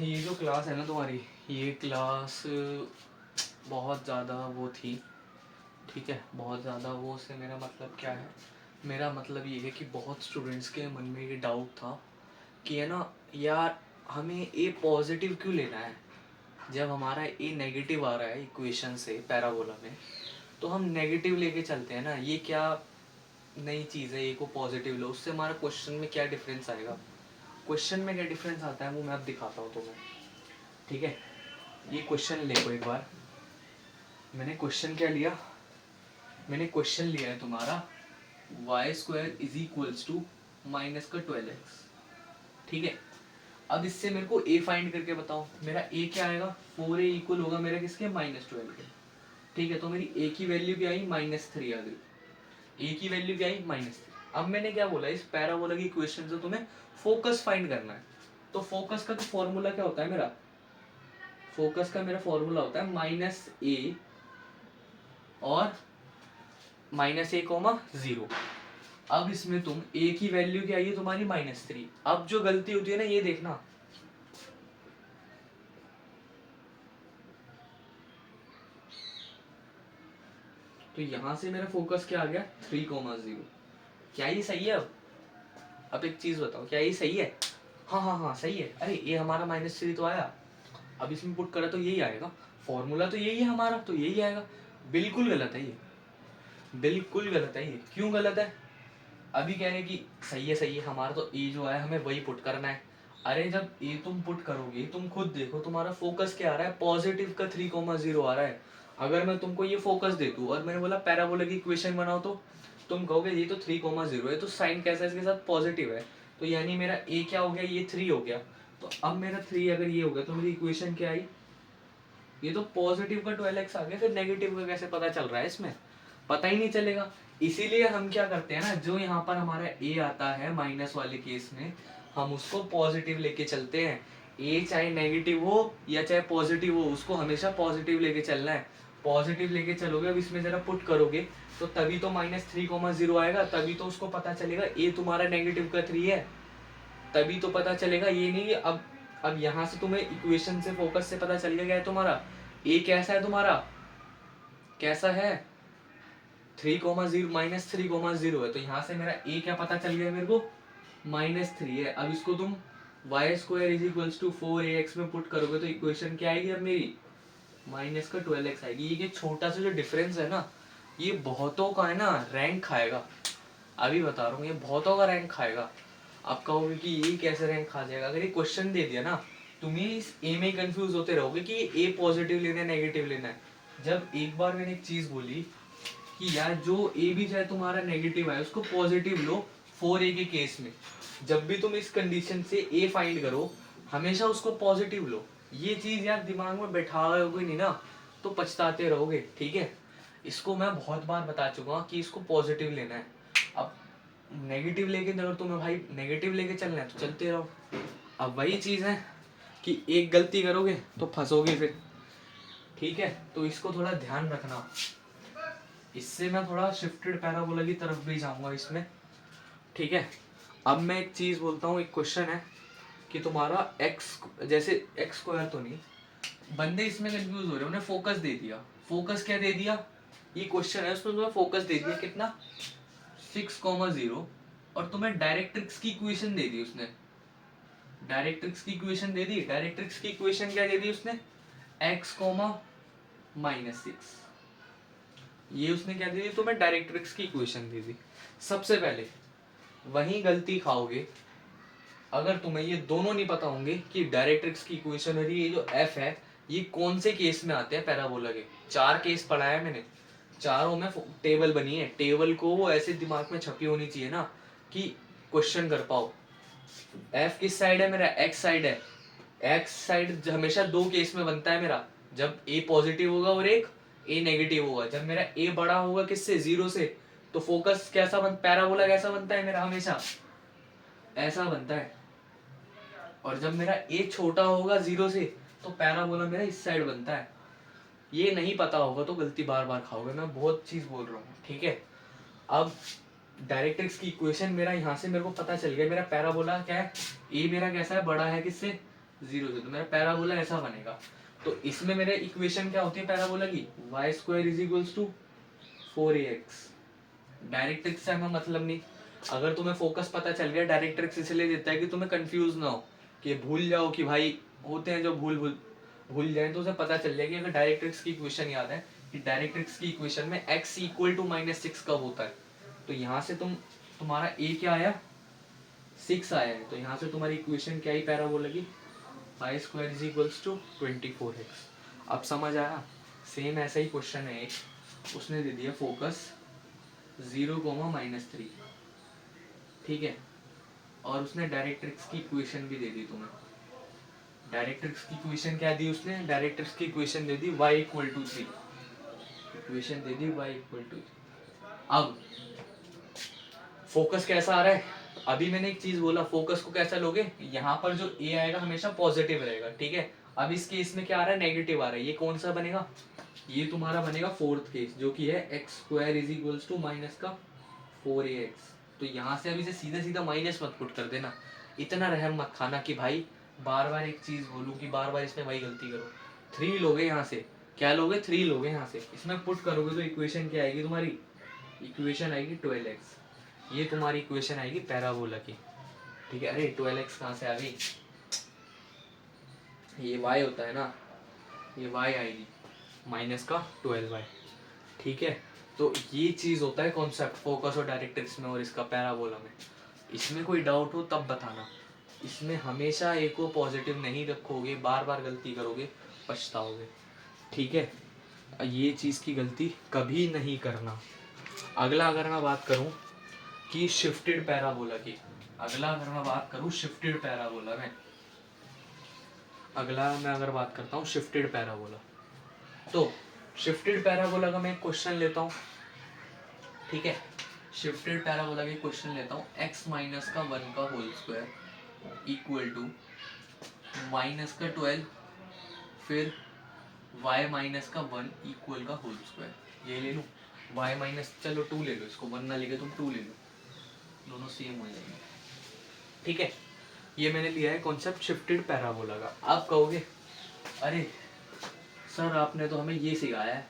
ये जो क्लास है ना तुम्हारी, ये क्लास बहुत ज़्यादा वो थी, ठीक है, बहुत ज़्यादा वो से मेरा मतलब क्या है, मेरा मतलब ये है कि बहुत स्टूडेंट्स के मन में ये डाउट था कि है ना यार, हमें ए पॉजिटिव क्यों लेना है जब हमारा ए नेगेटिव आ रहा है इक्वेशन से पैराबोला में, तो हम नेगेटिव लेके चलते हैं ना, ये क्या नई चीज़ है, ए को पॉजिटिव लो, उससे हमारा क्वेश्चन में क्या डिफरेंस आएगा। क्वेश्चन में क्या डिफरेंस आता है वो मैं अब दिखाता हूँ तुम्हें, ठीक है। ये क्वेश्चन देखो एक बार, मैंने क्वेश्चन क्या लिया, मैंने क्वेश्चन लिया है तुम्हारा Y square is equals to minus का 12x, ठीक है। अब इससे मेरे को ए फाइंड करके बताओ, मेरा ए क्या आएगा, 4a इक्वल होगा मेरा किसके, -12 के, ठीक है। तो मेरी ए की वैल्यू क्या आई, -3 आ गई, ए की वैल्यू क्या आई, -3। अब मैंने क्या बोला, इस पैराबोला की इक्वेशन से तुम्हें फोकस फाइंड करना है, तो फोकस का तो फॉर्मूला क्या होता है मेरा, फोकस का मेरा फॉर्मूला होता है -a और -a, 0। अब इसमें तुम a की वैल्यू क्या आई है तुम्हारी, -3। अब जो गलती होती है ना, ये देखना, तो यहां से मेरा फोकस क्या आ गया, 3,0। क्या ये सही है। अब एक चीज बताओ, क्या ये सही है, हाँ हाँ हाँ सही है। अरे ये हमारा -3 तो आया, अब इसमें पुट करा तो यही आएगा, फॉर्मूला तो यही है हमारा, तो यही आएगा। बिल्कुल गलत है ये, बिल्कुल गलत है ये। क्यों गलत है, अभी कह रहे कि सही है, हमारा तो ए जो है हमें वही पुट करना है। अरे जब ए तुम पुट करोगे, तुम खुद देखो तुम्हारा फोकस क्या आ रहा है, पॉजिटिव का 3,0 आ रहा है। अगर मैं तुमको ये फोकस दे दूं और मैंने बोला पैराबोला की इक्वेशन बनाओ, तो तुम कहोगे ये तो 3,0 है, तो साइन कैसा है इसके साथ, पॉजिटिव है, तो यानी मेरा ए क्या हो गया, ये 3 हो गया। तो अब मेरा 3 अगर ये हो गया तो मेरी इक्वेशन क्या आई, ये तो पॉजिटिव का 12x आ गया, फिर नेगेटिव का कैसे पता चल रहा है, इसमें पता ही नहीं चलेगा। इसीलिए हम क्या करते हैं ना, जो यहाँ पर हमारा ए आता है माइनस वाले केस में, हम उसको पॉजिटिव लेके चलते हैं। ए चाहे नेगेटिव हो या चाहे पॉजिटिव हो, उसको हमेशा पॉजिटिव लेके चलना है। पॉजिटिव लेके चलोगे, अब इसमें जरा पुट करोगे तो तभी तो -3,0 आएगा, तभी तो उसको पता चलेगा ए तुम्हारा नेगेटिव का 3 है, तभी तो पता चलेगा। ये नहीं अब यहां से तुम्हें इक्वेशन से फोकस से पता चल गया है तुम्हारा ए कैसा है, तुम्हारा कैसा है, 3,0 -3,0 है, तो यहाँ से मेरा ए क्या पता चल गया मेरे को, -3 है। अब इसको तुम Y square is equals to 4ax में पुट करोगे तो इक्वेशन क्या आएगी अब मेरी, -12x आएगी। ये छोटा सा जो डिफरेंस है ना, ये बहुतों का है ना रैंक खाएगा, अभी बता रहा हूँ, ये बहुतों का रैंक खाएगा। आप कहोगे कि ये कैसे रैंक खा जाएगा, अगर ये क्वेश्चन दे दिया ना, तुम ही इस ए में कंफ्यूज होते रहोगे कि ए पॉजिटिव लेना है नेगेटिव लेना है। जब एक बार मैंने एक चीज बोली कि यार जो ए भी चाहे तुम्हारा नेगेटिव है उसको पॉजिटिव लो, 4a के केस में जब भी तुम इस कंडीशन से ए फाइंड करो, हमेशा उसको पॉजिटिव लो। ये चीज यार दिमाग में बैठाओगे नहीं ना, तो पछताते रहोगे, ठीक है। इसको मैं बहुत बार बता चुका हूँ कि इसको पॉजिटिव लेना है। अब नेगेटिव लेके चलो, तुम्हें भाई नेगेटिव लेके चलना है तो चलते रहो। अब वही चीज है कि एक गलती करोगे तो फंसोगे फिर, ठीक है। तो इसको थोड़ा ध्यान रखना। इससे मैं थोड़ा शिफ्टेड पैराबोला की तरफ भी जाऊंगा इसमें, ठीक है। अब मैं एक चीज बोलता हूँ, एक क्वेश्चन है कि तुम्हारा एक्स, जैसे एक्स स्क्वायर तो नहीं, बंदे इसमें कंफ्यूज हो रहे हैं, उन्हें फोकस दे दिया, फोकस क्या दे दिया, ये क्वेश्चन है उसमें तुम्हें फोकस दे दिया कितना, 6,0, और तुम्हें डायरेक्ट्रिक्स की इक्वेशन दे दी उसने, डायरेक्ट्रिक्स की इक्वेशन दे दी। डायरेक्ट्रिक्स की इक्वेशन क्या दे दी उसने, x, -6, ये उसने क्या दे दी तुम्हें, डायरेक्ट्रिक्स की इक्वेशन दे दी। सबसे पहले वही गलती खाओगे अगर तुम्हें ये दोनों नहीं पता होंगे कि डायरेक्ट्रिक्स की इक्वेशन और ये जो f है ये कौन से केस में आते हैं पैराबोला के। 4 केस पढ़ाया है मैंने, चारों में टेबल बनी है, टेबल को वो ऐसे दिमाग में छपी होनी चाहिए ना कि क्वेश्चन कर पाओ। f किस साइड है मेरा, x साइड है। x साइड हमेशा 2 केस में बनता है मेरा, जब a पॉजिटिव होगा और एक a नेगेटिव होगा। जब मेरा a बड़ा होगा किससे, 0 से, तो फोकस कैसा पैराबोला कैसा बनता है मेरा, हमेशा ऐसा बनता है। और जब मेरा a छोटा होगा 0 से, तो पैराबोला मेरा इस साइड बनता है। ये नहीं पता होगा तो गलती बार बार खाओगे, मैं बहुत चीज बोल रहा हूँ, ठीक है। अब डायरेक्ट्रिक्स की इक्वेशन मेरा यहाँ से मेरे को पता चल गया, मेरा पैराबोला क्या है, ए मेरा कैसा है, बड़ा है किससे, 0 से, तो मेरा पैराबोला ऐसा बनेगा। तो इसमें मेरे इक्वेशन क्या होती है पैराबोला की, Y square is equals to 4ax। Directrix से हमें मतलब नहीं, अगर तुम्हें फोकस पता चल गया, डायरेक्ट्रिक्स इसलिए देता है कि तुम्हें कंफ्यूज ना हो, कि भूल जाओ कि भाई होते हैं जो भूल जाए, तो उसे पता चल जाए कि अगर डायरेक्ट्रिक्स की इक्वेशन याद है कि डायरेक्ट्रिक्स की इक्वेशन में x इक्वल टू -6 कब होता है, तो यहाँ से तुम्हारा a क्या आया, 6 आया है, तो यहाँ से तुम्हारी इक्वेशन क्या ही पैराबोला की, Y square is equals to 24x। अब समझ आया। सेम ऐसा ही क्वेश्चन है एक, उसने दे दिया फोकस 0, -3, ठीक है, और उसने डायरेक्ट्रिक्स की इक्वेशन भी दे दी तुम्हें। डायरेक्ट्रिक्स की इक्वेशन क्या दी उसने, डायरेक्ट्रिक्स की इक्वेशन दे दी y इक्वल टू 3, इक्वेशन दे दी y इक्वल टू 3। अब फोकस कैसा आ रहा है, अभी मैंने एक चीज बोला, फोकस को कैसा लोगे, यहाँ पर जो a आएगा हमेशा पॉजिटिव रहेगा, ठीक है। अब इस केस में क्या आ रहा है, नेगेटिव आ रहा है, ये कौन सा बनेगा, ये तुम्हारा बनेगा फोर्थ केस, जो कि है x square is equals to -4ax। तो यहाँ से अब इसे सीधा सीधा माइनस मत पुट कर देना, इतना रहम मत खाना कि भाई बार बार एक चीज बोलूं कि बार बार इसमें वही गलती करो। 3 लोगे यहाँ से, क्या लोगे, 3 लोगे यहाँ से, इसमें पुट करोगे तो इक्वेशन क्या आएगी तुम्हारी, इक्वेशन आएगी 12x। ये तुम्हारी इक्वेशन आएगी पैराबोला की, ठीक है। अरे 12x कहाँ से आ गई, ये y होता है ना, ये y आएगी माइनस का 12y, ठीक है। तो ये चीज होता है कॉन्सेप्ट फोकस और डायरेक्ट्रिक्स में और इसका पैराबोला में। इसमें कोई डाउट हो तब बताना, इसमें हमेशा एक को पॉजिटिव नहीं रखोगे, बार बार गलती करोगे पछताओगे, ठीक है। ये चीज़ की गलती कभी नहीं करना। अगला अगर मैं बात करूं कि शिफ्टेड पैराबोला की, अगला अगर मैं बात करूं शिफ्टेड पैराबोला में, अगला मैं अगर बात करता हूँ शिफ्टेड पैराबोला, तो शिफ्टेड पैराबोला का मैं एक क्वेश्चन लेता हूँ, ठीक है। शिफ्टेड पैराबोला के क्वेश्चन लेता हूँ, x माइनस का 1 का होल स्क्वायर इक्वल टू -12, फिर y माइनस का 1 इक्वल का होल स्क्वायर, ये ले लूँ, y माइनस, चलो 2 ले लो, इसको 1 ना लेके तुम 2 ले लो, दोनों सेम हो जाएंगे, ठीक है। ये मैंने लिया है कॉन्सेप्ट शिफ्टेड पैराबोला का। आप कहोगे अरे सर आपने तो हमें ये सिखाया है,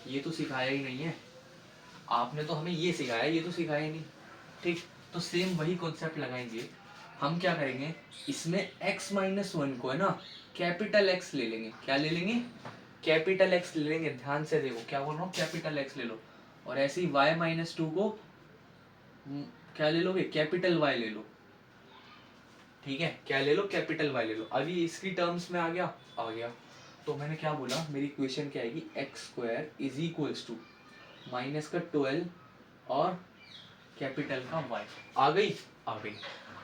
ये तो सिखाया ही नहीं है, आपने तो हमें ये सिखाया, ये तो सिखाया ही नहीं, ठीक। तो सेम वही कॉन्सेप्ट लगाएंगे, हम क्या करेंगे, इसमें x माइनस 1 को है ना कैपिटल x ले लेंगे, क्या ले लेंगे, कैपिटल x ले लेंगे, ध्यान से देखो क्या बोल रहा हूँ, कैपिटल x ले लो, और ऐसे ही y माइनस 2 को क्या ले लोगे, कैपिटल y ले लो, ठीक है, क्या ले लो, कैपिटल y ले लो। अभी इसकी टर्म्स में आ गया, तो मैंने क्या बोला, मेरी इक्वेशन क्या आएगी, X square is equals to minus का 12 और कैपिटल का y, आ गई।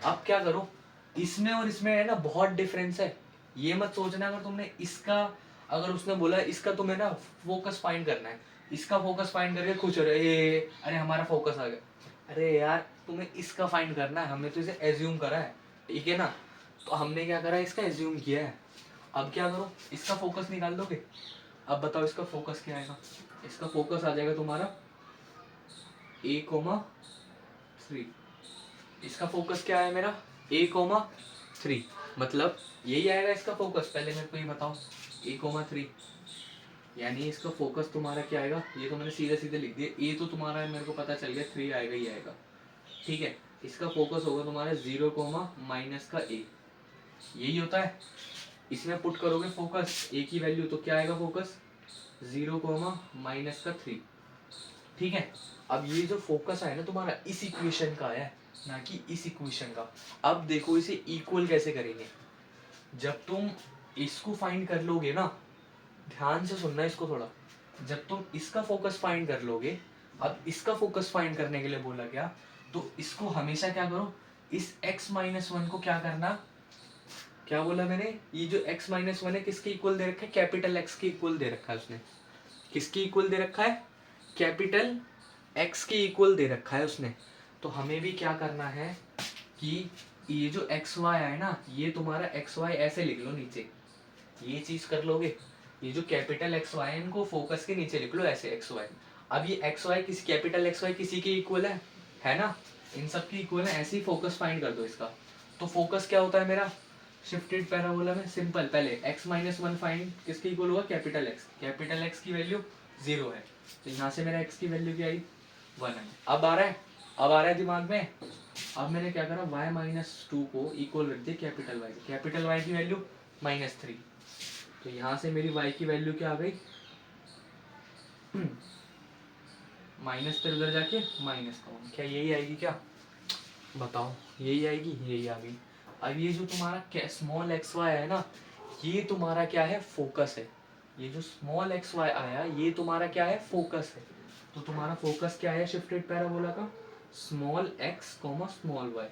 अब क्या करो, इसमें और इसमें है ना बहुत डिफरेंस है, ये मत सोचना अगर तुमने इसका, अगर उसने बोला इसका तुम्हें ना फोकस फाइंड करना है, इसका फोकस फाइंड करके खुश हो रहे, अरे हमारा फोकस आ गया, अरे यार तुम्हें इसका फाइंड करना है, हमने तो इसे एज्यूम करा है, ठीक है ना। तो हमने क्या करा है, इसका एज्यूम किया है। अब क्या करो, इसका फोकस निकाल दोगे, अब बताओ इसका फोकस क्या आएगा, इसका फोकस आ जाएगा तुम्हारा a,3, इसका फोकस क्या है मेरा a,3, मतलब यही आएगा इसका फोकस, पहले मेरे को ये बताओ a,3, यानी इसका फोकस तुम्हारा क्या आएगा, ये तो मैंने सीधे सीधे लिख दिया, a तो तुम्हारा मेरे को पता चल गया 3 आएगा ही आएगा, ठीक है। इसका फोकस होगा तुम्हारा 0, माइनस का a, यही होता है। इसमें पुट करोगे फोकस a की वैल्यू, तो क्या आएगा फोकस 0, माइनस का 3, ठीक है। अब ये जो फोकस है ना तुम्हारा इस इक्वेशन का है, ना कि इस इक्वेशन का। अब देखो इसे इक्वल कैसे करेंगे, जब तुम इसको फाइंड कर लोगे ना, ध्यान से सुनना इसको थोड़ा, जब तुम इसका फोकस फाइंड कर लोगे, अब इसका फोकस फाइंड करने के लिए बोला गया, तो इसको हमेशा क्या करो, इस x माइनस 1 को क्या करना, क्या बोला मैंने, ये जो x माइनस 1 है किसके इक्वल दे रखा है, कैपिटल x के इक्वल दे रखा है उसने, किसके इक्वल दे रखा है, कैपिटल x के इक्वल दे रखा है उसने। तो हमें भी क्या करना है कि ये जो एक्स वाई है ना, ये तुम्हारा एक्स वाई ऐसे लिख लो नीचे, ये चीज कर लोगे, ये जो कैपिटल एक्स वाई है इनको फोकस के नीचे लिख लो ऐसे एक्स वाई। अब ये एक्स वाई किसी, कैपिटल एक्स वाई किसी के इक्वल है ना, इन सब की इक्वल है, ऐसे ही फोकस फाइंड कर दो इसका। तो फोकस क्या होता है मेरा, शिफ्टेड पैराबोला में सिंपल, पहले x माइनस वन फाइंड किसके इक्वल हुआ, कैपिटल एक्स। कैपिटल एक्स की वैल्यू 0 है, तो यहाँ से मेरा x की वैल्यू क्या आई, 1 है। अब आ रहा है, अब आ रहा है दिमाग में। अब मैंने क्या करा, y माइनस टू को इक्वल रख दिया कैपिटल y, कैपिटल y की वैल्यू -3, तो यहाँ से मेरी y की वैल्यू क्या आ गई, माइनस पे उधर जाके माइनस का, क्या यही आएगी क्या, बताओ, यही आएगी, यही आ गई। अब ये जो तुम्हारा स्मॉल एक्स वाई है ना, ये तुम्हारा क्या है, फोकस है। ये जो स्मॉल एक्स वाई आया, ये तुम्हारा क्या है, फोकस है। तो तुम्हारा फोकस क्या है शिफ्टेड पैराबोला का, small X comma small Y.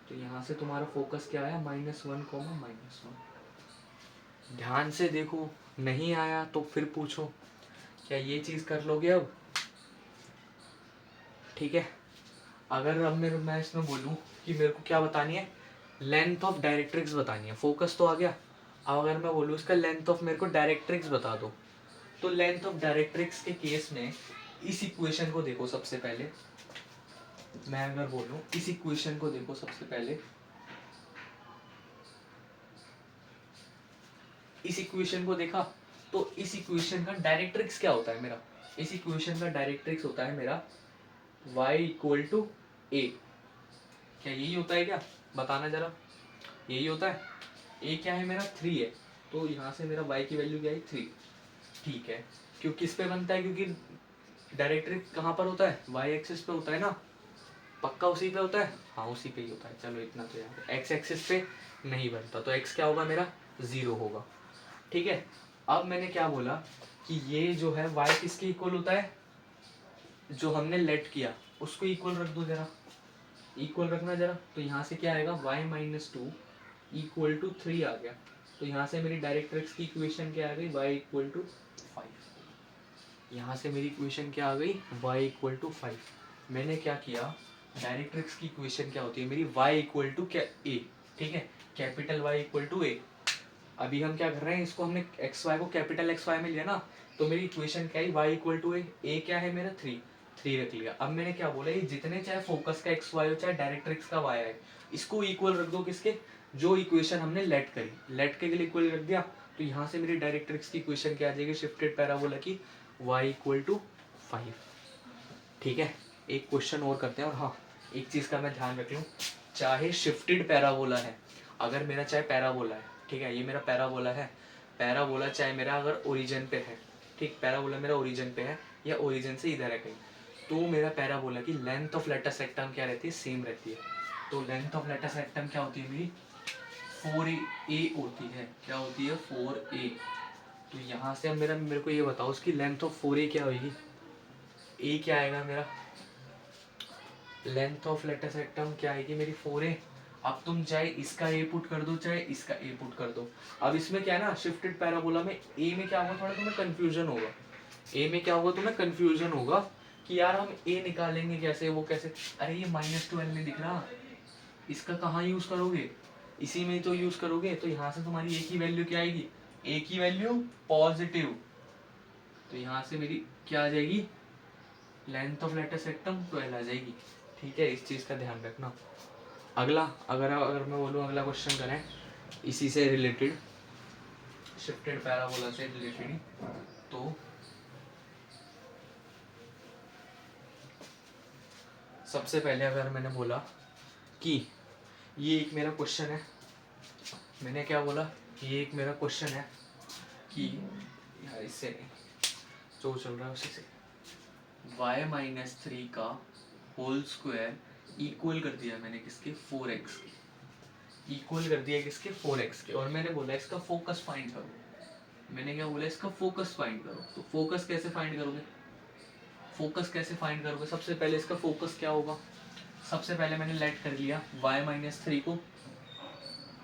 तो यहाँ से तुम्हारा फोकस क्या आया, -1 कॉमा -1। ध्यान से देखो, नहीं आया तो फिर पूछो, क्या ये चीज कर लोगे अब, ठीक है। अगर अब मैं इसमें बोलूँ कि मेरे को क्या बतानी है, लेंथ ऑफ डायरेक्ट्रिक्स बतानी है, फोकस तो आ गया। अब अगर मैं बोलूँ इसका लेंथ ऑफ, मेरे को डायरेक्ट्रिक्स बता दो, तो लेंथ ऑफ डायरेक्ट्रिक्स के केस में इस इक्वेशन को देखो सबसे पहले। मैं अगर बोलूँ इस इक्वेशन को देखो सबसे पहले, इस इक्वेशन को देखा, तो इस इक्वेशन का डायरेक्ट्रिक्स क्या होता है मेरा, इस इक्वेशन का डायरेक्ट्रिक्स होता है मेरा y इक्वल टू ए। क्या यही होता है क्या, बताना जरा, यही होता है। a क्या है मेरा, 3 है, तो यहाँ से मेरा y की वैल्यू क्या है, 3, ठीक है। क्यों, किस पे बनता है, क्योंकि डायरेक्ट्रिक्स कहाँ पर होता है, y एक्सिस पे होता है ना, पक्का उसी पे होता है, हाँ उसी पे ही होता है। चलो इतना तो याद है, x एक्सिस पे नहीं बनता, तो x क्या होगा मेरा, 0 होगा, ठीक है। अब मैंने क्या बोला कि ये जो है y किसके इक्वल होता है, जो हमने लेट किया उसको इक्वल रख दो जरा, इक्वल रखना जरा। तो यहाँ से क्या आएगा, y minus two equal to 3 आ गया। तो यहाँ से मेरी डायरेक्ट्रिक्स की इक्वेशन क्या आ गई, y इक्वल टू 5। यहाँ से मेरी इक्वेशन क्या आ गई, y इक्वल टू 5। मैंने क्या किया, डायरेक्ट्रिक्स की इक्वेशन क्या होती है मेरी, y इक्वल टू क्या, a, ठीक है, capital Y equal to a। अभी हम क्या कर रहे हैं, इसको हमने एक्स वाई को कैपिटल एक्स वाई में लिया ना, तो मेरी इक्वेशन क्या है, y इक्वल टू ए क्या है मेरा 3 रख लिया। अब मैंने क्या बोला, ये जितने चाहे फोकस का एक्स वाई हो चाहे डायरेक्ट्रिक्स का वाई है, इसको इक्वल रख दो किसके, जो इक्वेशन हमने लेट करी, लेट के लिए इक्वल रख दिया। तो यहाँ से मेरी डायरेक्ट्रिक्स की इक्वेशन क्या आ जाएगी, शिफ्टेड पैराबोला की y इक्वल टू 5, ठीक है। एक क्वेश्चन और करते हैं, और हाँ एक चीज़ का मैं ध्यान रख लूँ, चाहे शिफ्टेड पैराबोला है, अगर मेरा चाहे पैराबोला है, ठीक है, ये मेरा पैराबोला है, पैराबोला चाहे मेरा अगर ओरिजिन पे है, ठीक, पैराबोला मेरा ओरिजिन पे है या ओरिजिन से इधर है कहीं, तो मेरा पैराबोला की लेंथ ऑफ लेटस रेक्टम क्या रहती है, सेम रहती है। तो लेंथ ऑफ लेटस रेक्टम क्या होती है मेरी, 4a होती है, क्या होती है, 4a। तो यहाँ से अब मेरे को ये बताओ, उसकी लेंथ ऑफ 4a क्या होगी, a क्या आएगा मेरा, लेंथ ऑफ लेटस रेक्टम क्या आएगी मेरी, 4a। अब तुम चाहे इसका a पुट कर दो चाहे इसका a पुट कर दो। अब इसमें क्या है ना, शिफ्टेड पैराबोला में a में क्या होगा, थोड़ा तुम्हें कंफ्यूजन होगा, a में क्या होगा, तुम्हें कंफ्यूजन होगा कि यार हम a निकालेंगे कैसे, वो कैसे, अरे ये -12 में दिख रहा, इसका कहाँ यूज करोगे, इसी में तो यूज करोगे। तो यहाँ से तुम्हारी a की वैल्यू क्या आएगी, a की वैल्यू पॉजिटिव, तो यहाँ से मेरी क्या आ जाएगी, लेंथ ऑफ लेटस रेक्टम 12 आ जाएगी, ठीक है। इस चीज़ का ध्यान रखना। अगला, अगर मैं बोलूँ अगला क्वेश्चन करें इसी से रिलेटेड, शिफ्टेड पैराबोला से रिलेटेड, तो सबसे पहले अगर मैंने बोला कि ये एक मेरा क्वेश्चन है, मैंने क्या बोला, ये एक मेरा क्वेश्चन है कि यार इससे नहीं, जो चल रहा है उसी से, y माइनस 3 का होल स्क्वायर इक्वल कर दिया मैंने किसके, 4x के, इक्वल कर दिया किसके, 4x के, और मैंने बोला इसका फोकस फाइंड करो। मैंने क्या बोला, इसका फोकस फाइंड करो। तो फोकस कैसे फाइंड करोगे, फोकस कैसे फाइंड करोगे, सबसे पहले इसका फोकस क्या होगा, सबसे पहले मैंने लेट कर लिया y माइनस 3 को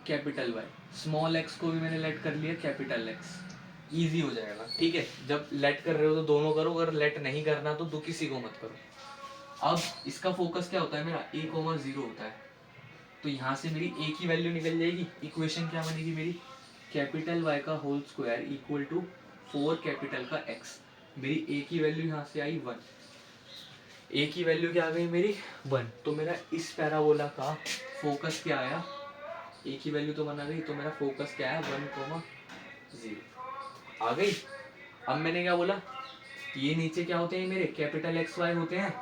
कैपिटल Y, स्मॉल x को भी मैंने लेट कर लिया कैपिटल X, इजी हो जाएगा, ठीक है। जब लेट कर रहे हो तो दोनों करो, अगर लेट नहीं करना तो किसी को मत करो। अब इसका फोकस क्या होता है मेरा, a, 0 होता है, तो यहाँ से मेरी a की वैल्यू निकल जाएगी। इक्वेशन क्या बनेगी मेरी, कैपिटल Y का whole square equal to 4 capital का x। मेरी a की वैल्यू यहाँ से आई 1, a की वैल्यू क्या आ गई मेरी 1। तो मेरा इस पैराबोला का फोकस क्या आया, ए की वैल्यू तो 1 आ गई, तो मेरा फोकस क्या है 1,0 आ गई। अब मैंने क्या बोला, ये नीचे क्या होते हैं मेरे कैपिटल एक्स वाई होते हैं,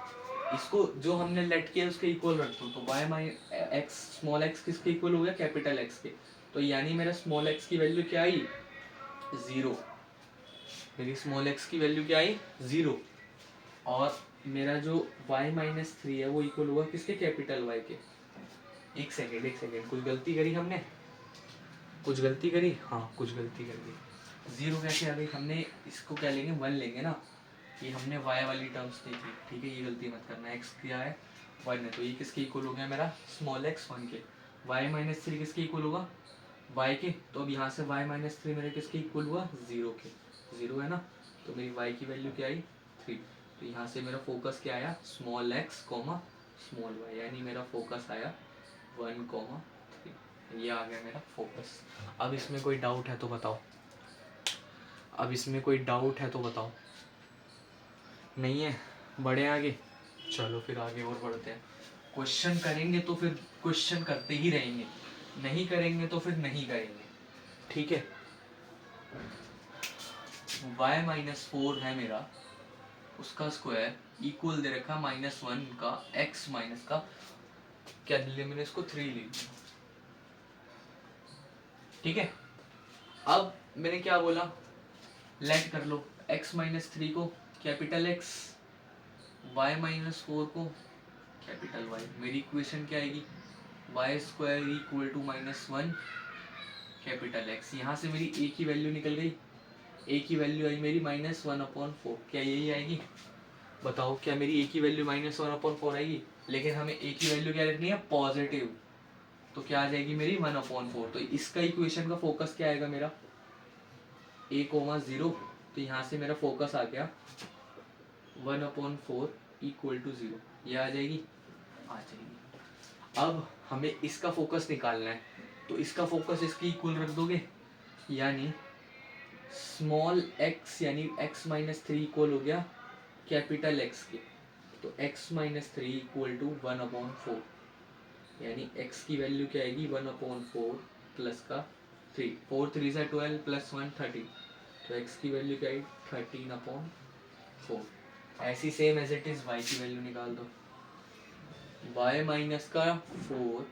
इसको जो हमने लेट किया उसके इक्वल रख दो, तो वाई माइ एक्स स्मॉल एक्स किसके इक्वल हो गया कैपिटल एक्स के, तो यानी मेरा स्मॉल एक्स की वैल्यू क्या आई 0, मेरी स्मॉल एक्स की वैल्यू क्या आई 0, और मेरा जो y-3 है वो इक्वल हुआ किसके कैपिटल y के। एक सेकेंड कुछ गलती करी हमने, कुछ गलती करी, हाँ कुछ गलती कर दी। 0 कैसे आ गई, हमने इसको क्या लेंगे 1 लेंगे ना, ये हमने y वाली टर्म्स देखी, ठीक है ये गलती मत करना, x क्या है 1 है, तो ये किसके इक्वल हो गया मेरा स्मॉल x 1 के, y-3 किसके इक्वल होगा y के, तो अब यहाँ से y-3 मेरे किसके इक्वल हुआ 0 के, 0 है ना, तो मेरी y की वैल्यू क्या आई 3, तो यहाँ से मेरा फोकस क्या आया small x comma small y, यानी मेरा फोकस आया 1,3, ये आ गया मेरा फोकस। अब इसमें कोई डाउट है तो बताओ, अब इसमें कोई डाउट है तो बताओ, नहीं है, बढ़े आगे, चलो फिर आगे और बढ़ते हैं। क्वेश्चन करेंगे तो फिर क्वेश्चन करते ही रहेंगे, नहीं करेंगे तो फिर नहीं करेंगे, ठीक है। y-4 है मेरा, उसका स्क्वायर इक्वल दे रखा -1 का x माइनस का, क्या दिल्ली मैंने इसको 3 लिख दिया, ठीक है। अब मैंने क्या बोला, लेट कर लो x-3 को कैपिटल x, y-4 को कैपिटल y, मेरी इक्वेशन क्या आएगी y² equal to -1 capital x, यहाँ से मेरी a की वैल्यू निकल गई, a की वैल्यू आई मेरी -1/4, क्या यही आएगी बताओ, क्या मेरी a की वैल्यू -1/4 आएगी, लेकिन हमें a की वैल्यू क्या रखनी है पॉजिटिव, तो क्या आ जाएगी मेरी 1/4, तो इसका इक्वेशन का फोकस क्या आएगा मेरा a, 0, तो यहाँ से मेरा फोकस आ गया 1/4 इक्वल टू 0, ये आ जाएगी, आ जाएगी। अब हमें इसका फोकस निकालना है, तो इसका फोकस इसके इक्वल रख दोगे, यानी स्मॉल x यानी x-3 इक्वल हो गया कैपिटल x के, तो x-3 इक्वल टू 1/4, यानी x की वैल्यू क्या आएगी 1/4 प्लस का 3, 4 3 से 12 प्लस 1 13, तो x की वैल्यू क्या आई 13/4, ऐसी same as it is y की वैल्यू निकाल दो, y माइनस का 4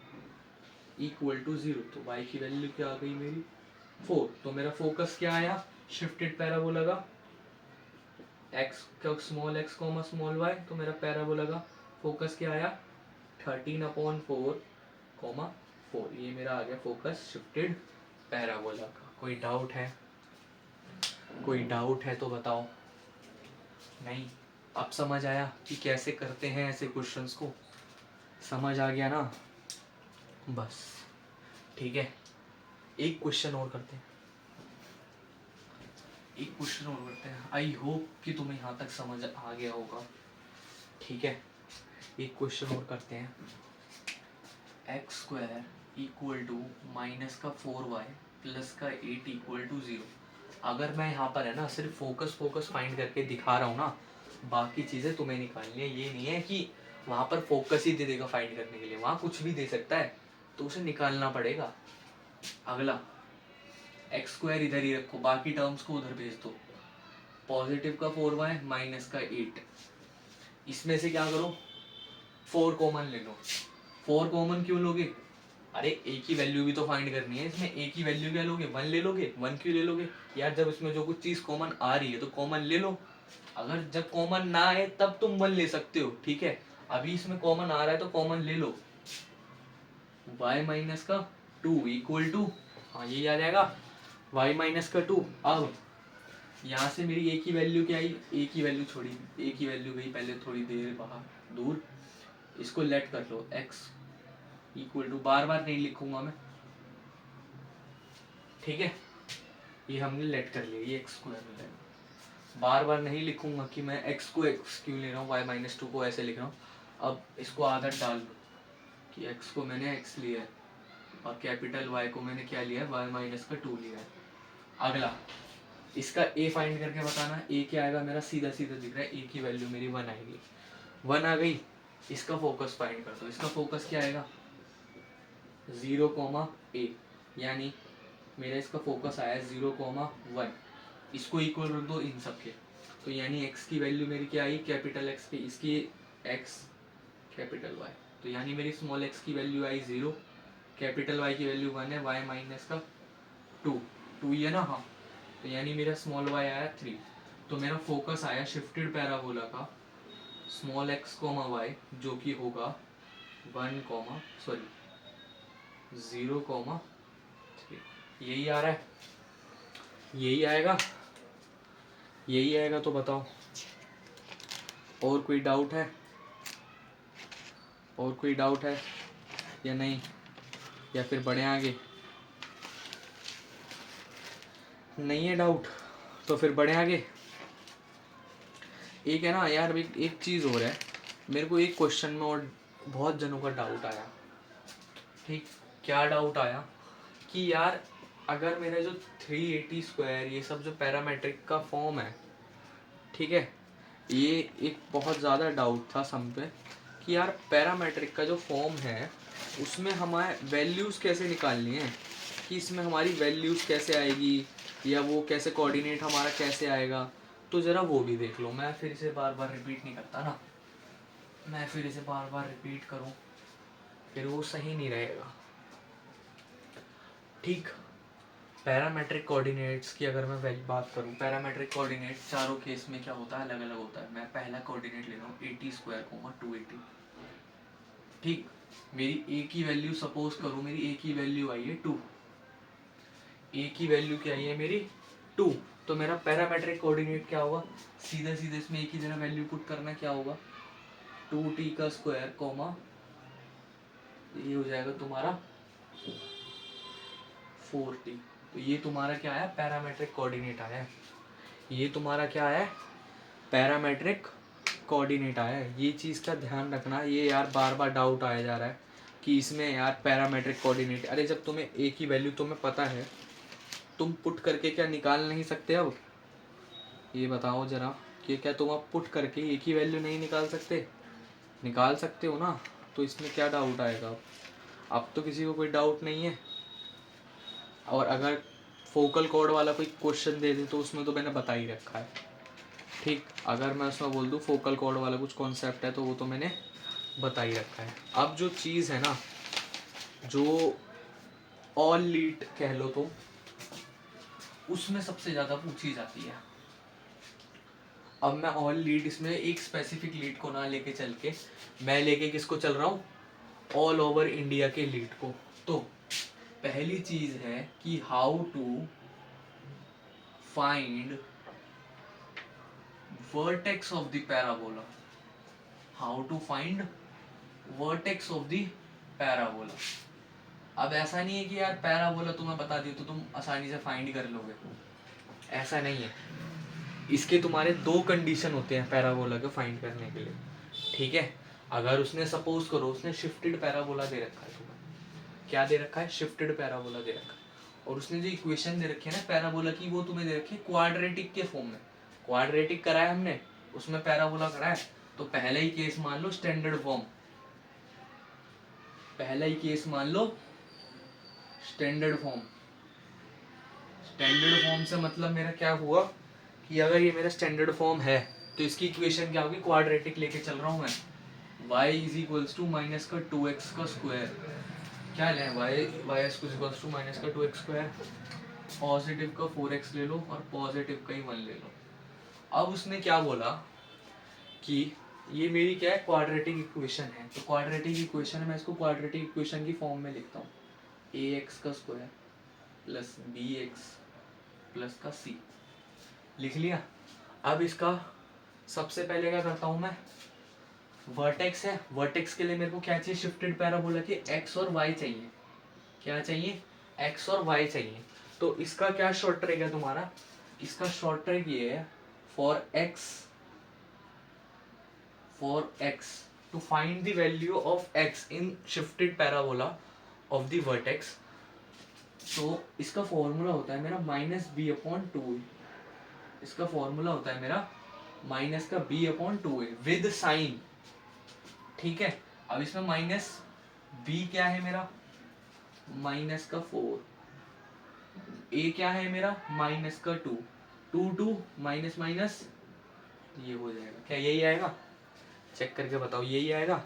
इक्वल टू 0, तो y की वैल्यू क्या आ गई मेरी 4, तो मेरा फोकस क्या आया शिफ्टेड पैराबोला का x का small x comma small y, तो मेरा पैराबोला का फोकस क्या आया 13/4 कॉमा 4, ये मेरा आ गया फोकस शिफ्टेड पैराबोला का। कोई डाउट है, कोई डाउट है तो बताओ, नहीं, अब समझ आया कि कैसे करते हैं ऐसे क्वेश्चंस को, समझ आ गया ना, बस ठीक है। एक क्वेश्चन और करते हैं, एक क्वेश्चन और करते हैं, आई होप कि तुम्हें यहाँ तक समझ आ गया होगा, ठीक है। एक क्वेश्चन और करते हैं, x² equal to -4y plus का 8 इक्वल टू 0, अगर मैं यहाँ पर है ना सिर्फ फोकस फाइंड करके दिखा रहा हूँ ना, बाकी चीज़ें तुम्हें निकालनी है, ये नहीं है कि वहाँ पर फोकस ही दे देगा फाइंड करने के लिए, वहाँ कुछ भी दे सकता है, तो उसे निकालना पड़ेगा। अगला x² इधर ही रखो, बाकी टर्म्स को उधर भेज दो, पॉजिटिव का 4y माइनस का 8, इसमें से क्या करो 4 कॉमन ले लो, 4 कॉमन क्यों लोगे, अरे a की वैल्यू भी तो फाइंड करनी है, इसमें a की वैल्यू क्या लोगे 1 ले लोगे, 1 क्यों ले लोगे यार, जब इसमें जो कुछ चीज़ कॉमन आ रही है तो कॉमन ले लो, अगर जब कॉमन ना आए तब तुम 1 ले सकते हो, ठीक है। अभी इसमें कॉमन आ रहा है तो कॉमन ले लो, y माइनस का 2 इक्वल टू, हाँ यही आ जाएगा y माइनस का 2। अब यहाँ से मेरी a की वैल्यू क्या आई, a की वैल्यू छोड़ी, a की वैल्यू गई पहले थोड़ी देर बाहर दूर, इसको लेट कर लो x इक्वल टू, बार बार नहीं लिखूंगा मैं, ठीक है, ये हमने लेट कर लिया, ये x² में लेट, बार बार नहीं लिखूंगा कि मैं x को x क्यों ले रहा हूँ, y-2 को ऐसे लिख रहा हूँ। अब इसको आदत डाल लो कि x को मैंने x लिया है और कैपिटल Y को मैंने क्या लिया है y-2 लिया है। अगला इसका a फाइंड करके बताना, a क्या आएगा मेरा, सीधा सीधा दिख रहा है, a की वैल्यू मेरी 1 आएगी, 1 आ गई, इसका फोकस फाइंड कर दो, इसका फोकस क्या आएगा 0, यानी मेरा इसका फोकस आया 0, 1, इसको इक्वल रख दो इन सब के, तो यानी x की वैल्यू मेरी क्या आई, कैपिटल X पे, इसकी x कैपिटल Y, तो यानी मेरी स्मॉल x की वैल्यू आई 0, कैपिटल Y की वैल्यू 1 है, y माइनस का 2 ही है ना, हाँ, तो यानी मेरा स्मॉल y आया 3, तो मेरा फोकस आया शिफ्टेड पैराबोला का स्मॉल x, y जो कि होगा 0, 3, यही आ रहा है, यही आएगा, यही आएगा, तो बताओ और कोई डाउट है, और कोई डाउट है या नहीं, या फिर बढ़े आगे, नहीं है डाउट तो फिर बढ़े आगे। एक है ना यार, एक चीज़ हो रहा है, मेरे को एक क्वेश्चन में और बहुत जनों का डाउट आया, ठीक, क्या डाउट आया कि यार अगर मेरा जो 380 स्क्वायर ये सब जो पैरामेट्रिक का फॉर्म है, ठीक है, ये एक बहुत ज़्यादा डाउट था सब पे कि यार पैरामेट्रिक का जो फॉर्म है उसमें हमारे वैल्यूज़ कैसे निकालनी है, कि इसमें हमारी वैल्यूज़ कैसे आएगी, या वो कैसे कोऑर्डिनेट हमारा कैसे आएगा, तो ज़रा वो भी देख लो। मैं फिर इसे बार बार रिपीट नहीं करता ना, मैं फिर इसे बार बार रिपीट करूँ फिर वो सही नहीं रहेगा, ठीक। पैरामेट्रिक कोऑर्डिनेट्स की अगर मैं बात करूँ, पैरामेट्रिक कोऑर्डिनेट चारों केस में क्या होता है, अलग अलग होता है। मैं पहला कोऑर्डिनेट ले रहा हूँ 80 स्क्वायर, 280, ठीक, मेरी ए की वैल्यू सपोज करूँ, मेरी ए की वैल्यू आई है 2, ए की वैल्यू क्या आई है मेरी 2, तो मेरा पैरामेट्रिक कोऑर्डिनेट क्या होगा, सीधे सीधे इसमें एक ही जगह वैल्यू पुट करना, क्या होगा 2t का स्क्वायर, ये हो जाएगा तुम्हारा 4t, तो ये तुम्हारा क्या आया, पैरामेट्रिक कोऑर्डिनेट आया है, ये तुम्हारा क्या है, पैरामेट्रिक कोऑर्डिनेट आया है। ये चीज़ का ध्यान रखना, ये यार बार बार डाउट आया जा रहा है कि इसमें यार पैरामेट्रिक कोऑर्डिनेट, अरे जब तुम्हें ए की वैल्यू तुम्हें पता है, तुम पुट करके क्या निकाल नहीं सकते, अब ये बताओ जरा कि क्या तुम अब पुट करके ए की वैल्यू नहीं निकाल सकते, निकाल सकते हो ना, तो इसमें क्या डाउट आएगा, अब तो किसी को कोई डाउट नहीं है। और अगर फोकल कॉर्ड वाला कोई क्वेश्चन दे दे तो उसमें तो मैंने बता ही रखा है, ठीक, अगर मैं उसमें बोल दूँ फोकल कॉर्ड वाला कुछ कॉन्सेप्ट है तो वो तो मैंने बता ही रखा है। अब जो चीज़ है ना, जो ऑल लीड कह लो तो उसमें सबसे ज़्यादा पूछी जाती है। अब मैं ऑल लीड इसमें एक स्पेसिफिक लीड को ना लेके चल के, मैं लेके किसको चल रहा हूँ, ऑल ओवर इंडिया के लीड को। तो पहली चीज है कि how to find vertex of the parabola, how to find vertex of the parabola. अब ऐसा नहीं है कि यार पैराबोला तुम्हें बता दी तो तुम आसानी से फाइंड कर लोगे, ऐसा नहीं है। इसके तुम्हारे दो कंडीशन होते हैं पैराबोला को फाइंड करने के लिए, ठीक है। अगर उसने सपोज करो उसने शिफ्टेड पैराबोला दे रखा है तुम्हें, क्या दे रखा है, शिफ्टेड पैराबोला दे रखा है, और उसने जो इक्वेशन दे रखी है ना पैराबोला की, वो तुम्हें दे रखी है क्वाड्रेटिक के फॉर्म में, क्वाड्रेटिक कराया हमने, उसमें पैराबोला कराया, तो पहला ही केस मान लो स्टैंडर्ड फॉर्म, पहला ही केस मान लो स्टैंडर्ड फॉर्म। स्टैंडर्ड फॉर्म से मतलब मेरा क्या हुआ कि अगर ये मेरा स्टैंडर्ड फॉर्म है तो इसकी इक्वेशन क्या होगी, क्वाड्रेटिक लेके चल रहा हूँ मैं, y is equals to minus का 2x का स्क्वायर, क्या लें y is equals to minus का 2x स्क्वायर, पॉजिटिव का 4x ले लो और पॉजिटिव का ही 1 ले लो। अब उसने क्या बोला कि ये मेरी क्या है, क्वाड्रेटिक इक्वेशन है, तो क्वाड्रेटिक इक्वेशन है, मैं इसको क्वाड्रेटिक इक्वेशन की फॉर्म में लिखता हूँ, ax का स्क्वायर प्लस bx प्लस का c, लिख लिया। अब इसका सबसे पहले क्या करता हूँ मैं, वर्टेक्स है, वर्टेक्स के लिए मेरे को क्या चाहिए, शिफ्टेड पैराबोला के x और y चाहिए, क्या चाहिए, x और y चाहिए। तो इसका क्या शॉर्ट ट्रिक है तुम्हारा, इसका शॉर्ट ट्रिक ये है, for x to find the value of x in shifted parabola of the vertex, तो इसका फॉर्मूला होता है मेरा -b/2, इसका फॉर्मूला होता है मेरा -b/2 विद साइन, ठीक है। अब इसमें -b क्या है मेरा, माइनस का 4, ए क्या है मेरा माइनस का 2, 2 माइनस माइनस ये हो जाएगा, क्या यही आएगा? चेक करके बताओ, यही आएगा।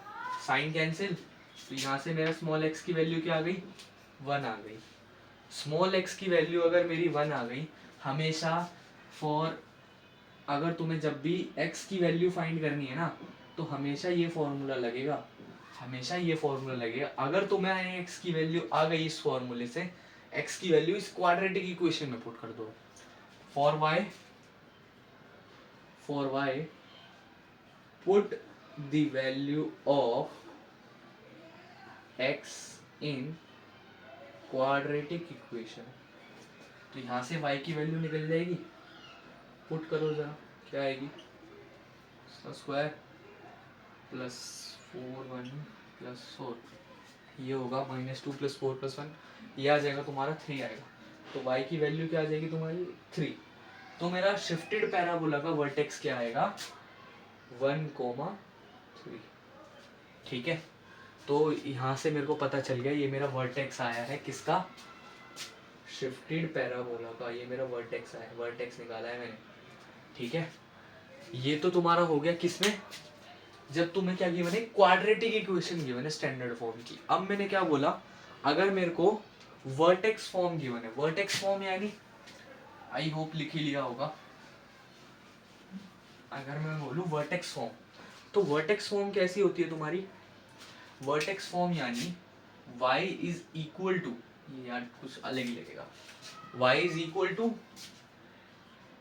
साइन कैंसिल, तो यहाँ से मेरा स्मॉल एक्स की वैल्यू क्या आ गई? 1 आ गई। स्मॉल एक्स की वैल्यू अगर मेरी 1 आ गई, हमेशा फॉर अगर तुम्हें जब भी x की वैल्यू फाइंड करनी है ना, तो हमेशा ये फॉर्मूला लगेगा, हमेशा ये फॉर्मूला लगेगा। अगर तुम्हें x की वैल्यू आ गई इस फॉर्मूले से, x की वैल्यू इस क्वाड्रेटिक इक्वेशन में पुट कर दो। For y put the value of x in quadratic equation. तो यहां से y की वैल्यू निकल जाएगी, पुट करो जरा, क्या आएगी? स्क्वायर प्लस 4 1 प्लस 4, ये होगा -2 + 4 + 1, ये आ जाएगा तुम्हारा 3 आएगा। तो y की वैल्यू क्या आ जाएगी तुम्हारी 3। तो मेरा शिफ्टेड पैराबोला का वर्टेक्स क्या आएगा 1,3। ठीक है, तो यहाँ से मेरे को पता चल गया ये मेरा वर्टेक्स आया है किसका? शिफ्टेड पैराबोला का, ये मेरा वर्टेक्स आया है, वर्टेक्स निकाला है मैंने। ठीक है, ये तो तुम्हारा हो गया किसमें? जब तुम्हें क्या गिवन है? क्वाड्रेटिक इक्वेशन गिवन है स्टैंडर्ड फॉर्म की। अब मैंने क्या बोला, अगर मेरे को वर्टेक्स फॉर्म गिवन है, वर्टेक्स फॉर्म यानी आई होप लिख ही लिया होगा। अगर मैं बोलूं वर्टेक्स फॉर्म, तो वर्टेक्स फॉर्म कैसी होती है तुम्हारी? वर्टेक्स फॉर्म यानी y इज इक्वल टू, ये यार कुछ अलग ही लगेगा, y is equal to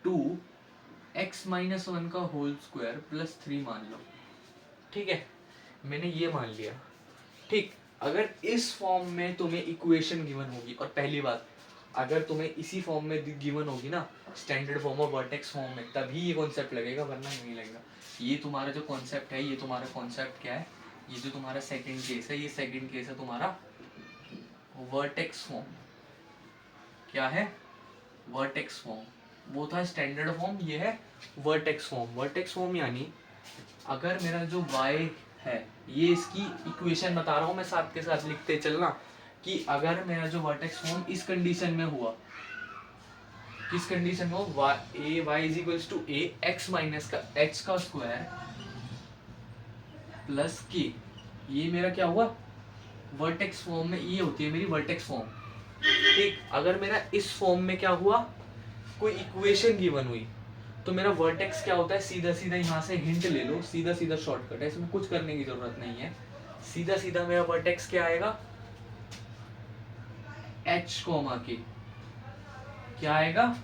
2x - 1 का होल स्क्वायर प्लस 3 मान लो। ठीक है, मैंने ये मान लिया। ठीक, अगर इस फॉर्म में तुम्हें इक्वेशन गिवन होगी, और पहली बात अगर तुम्हें इसी फॉर्म में गिवन होगी ना, स्टैंडर्ड फॉर्म और वर्टेक्स फॉर्म में, तभी ये कॉन्सेप्ट लगेगा, वरना नहीं लगेगा। ये तुम्हारा जो कॉन्सेप्ट है, ये तुम्हारा कॉन्सेप्ट क्या है? ये जो तुम्हारा सेकंड केस है, ये सेकंड केस है तुम्हारा वर्टेक्स फॉर्म। क्या है? Vertex form. वो था स्टैंडर्ड फॉर्म, ये है वर्टेक्स फॉर्म। वर्टेक्स फॉर्म यानी अगर मेरा जो y है, ये इसकी इक्वेशन बता रहा हूँ मैं, साथ के साथ लिखते चलना, कि अगर मेरा जो वर्टेक्स फॉर्म इस कंडीशन में हुआ, किस कंडीशन में हो? y is equals to a x minus का h का स्क्वायर प्लस k, ये मेरा क्या हुआ? वर्टेक्स फॉर्म में ये होती है मेरी वर्टेक्स फॉर्म। ठीक, अगर मेरा इस फॉर्म में क्या हुआ, कोई इक्वेशन गिवन हुई, तो मेरा वर्टेक्स क्या होता है? सीधा सीधा यहाँ से हिंट ले लो, सीधा सीधा शॉर्टकट है, इसमें कुछ करने की जरूरत नहीं है। सीधा सीधा मेरा वर्टेक्स क्या आएगा? h, k। क्या आएगा?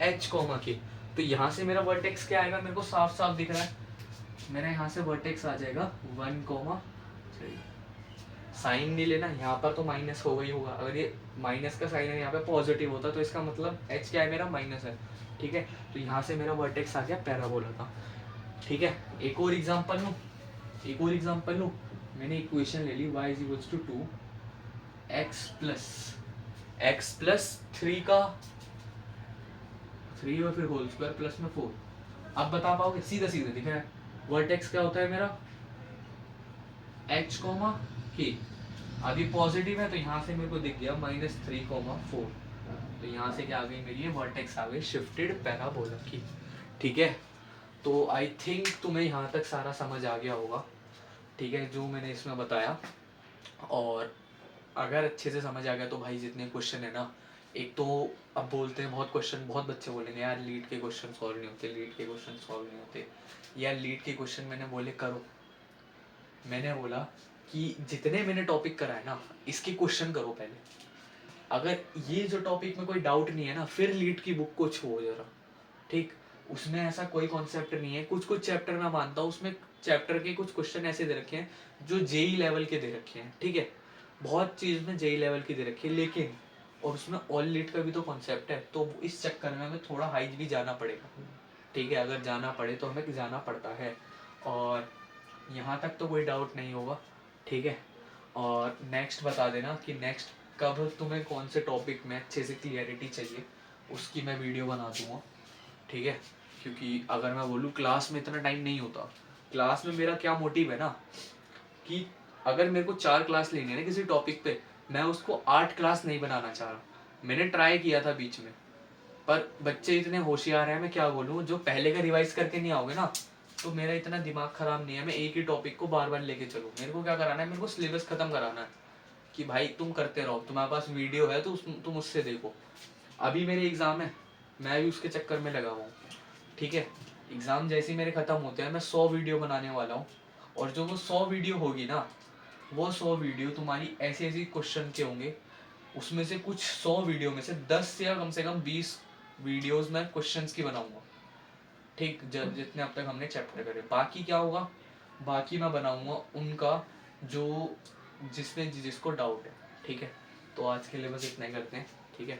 h, k। तो यहाँ से मेरा वर्टेक्स क्या आएगा? मेरे को साफ साफ दिख रहा है, मेरा यहाँ से वर्टेक्स आ जाएगा 1,3। साइन नहीं लेना, यहाँ पर तो माइनस होगा ही होगा। अगर ये माइनस का साइन है यहाँ पे पॉजिटिव होता, तो इसका मतलब h क्या है? मेरा माइनस है। ठीक है, तो यहाँ से मेरा वर्टेक्स आ गया पैराबोला का। ठीक है, एक और एग्जांपल लूँ, एक और एग्जांपल लूँ। मैंने इक्वेशन ले ली y is equals to 2x plus 3 का 3 और फिर होल स्क्वायर प्लस में 4। अब बता पाओगे? सीधा सीधा दिख रहा है, वर्टेक्स क्या होता है मेरा? h, k। अभी पॉजिटिव है, तो यहाँ से मेरे को दिख गया -3,4। तो यहाँ से क्या आ गई मेरी? वर्टेक्स आ गई शिफ्टेड पैराबोला की। ठीक है, तो आई थिंक तुम्हें यहाँ तक सारा समझ आ गया होगा। ठीक है, जो मैंने इसमें बताया, और अगर अच्छे से समझ आ गया तो भाई जितने क्वेश्चन है ना, एक तो अब बोलते हैं बहुत क्वेश्चन, बहुत बच्चे बोलेंगे यार लीड के क्वेश्चन सॉल्व नहीं होते, लीड के क्वेश्चन सॉल्व नहीं होते। यार लीड के क्वेश्चन मैंने बोले करो, मैंने बोला कि जितने मैंने टॉपिक कराए ना, इसके क्वेश्चन करो पहले। अगर ये जो टॉपिक में कोई डाउट नहीं है ना, फिर लीड की बुक को छो जरा। ठीक, उसमें ऐसा कोई कॉन्सेप्ट नहीं है। कुछ कुछ चैप्टर मैं मानता हूँ, उसमें चैप्टर के कुछ क्वेश्चन ऐसे दे रखे हैं जो जेई लेवल के दे रखे हैं। ठीक है, बहुत चीज में जेई लेवल की दे रखी है, लेकिन और उसमें ऑल लीड का भी तो कॉन्सेप्ट है, तो इस चक्कर में हमें थोड़ा हाइज भी जाना पड़ेगा। ठीक है, अगर जाना पड़े तो हमें जाना पड़ता है, और यहाँ तक तो कोई डाउट नहीं होगा। ठीक है, और नेक्स्ट बता देना कि नेक्स्ट कब तुम्हें कौन से टॉपिक में अच्छे से क्लियरिटी चाहिए, उसकी मैं वीडियो बना दूंगा। ठीक है, क्योंकि अगर मैं बोलूँ क्लास में इतना टाइम नहीं होता। क्लास में मेरा क्या मोटिव है ना, कि अगर मेरे को 4 क्लास लेनी है ना किसी टॉपिक पे, मैं उसको आर्ट क्लास नहीं बनाना चाह रहा। मैंने ट्राई किया था बीच में, पर बच्चे इतने होशियार हैं, मैं क्या बोलूँ, जो पहले का रिवाइज करके नहीं आओगे ना, तो मेरा इतना दिमाग खराब नहीं है मैं एक ही टॉपिक को बार बार लेके चलूँ। मेरे को क्या कराना है, मेरे को सिलेबस खत्म कराना है कि भाई तुम करते रहो, तुम्हारे पास वीडियो है तो तुम उससे देखो। अभी मेरे एग्ज़ाम है, मैं भी उसके चक्कर में लगा हुआ हूँ, ठीक है। एग्ज़ाम जैसे ही मेरे ख़त्म होते हैं मैं 100 वीडियो बनाने वाला हूँ, और जो वो 100 वीडियो होगी ना, वो 100 वीडियो तुम्हारी ऐसे ऐसे क्वेश्चन के होंगे, उसमें से कुछ 100 वीडियो में से 10 या कम से कम 20 वीडियोस मैं क्वेश्चंस की बनाऊंगा, ठीक, जितने अब तक हमने चैप्टर करे। बाकी क्या होगा, बाकी मैं बनाऊंगा उनका जो जिसमें जिसको डाउट है, ठीक है। तो आज के लिए बस इतना ही करते हैं, ठीक है।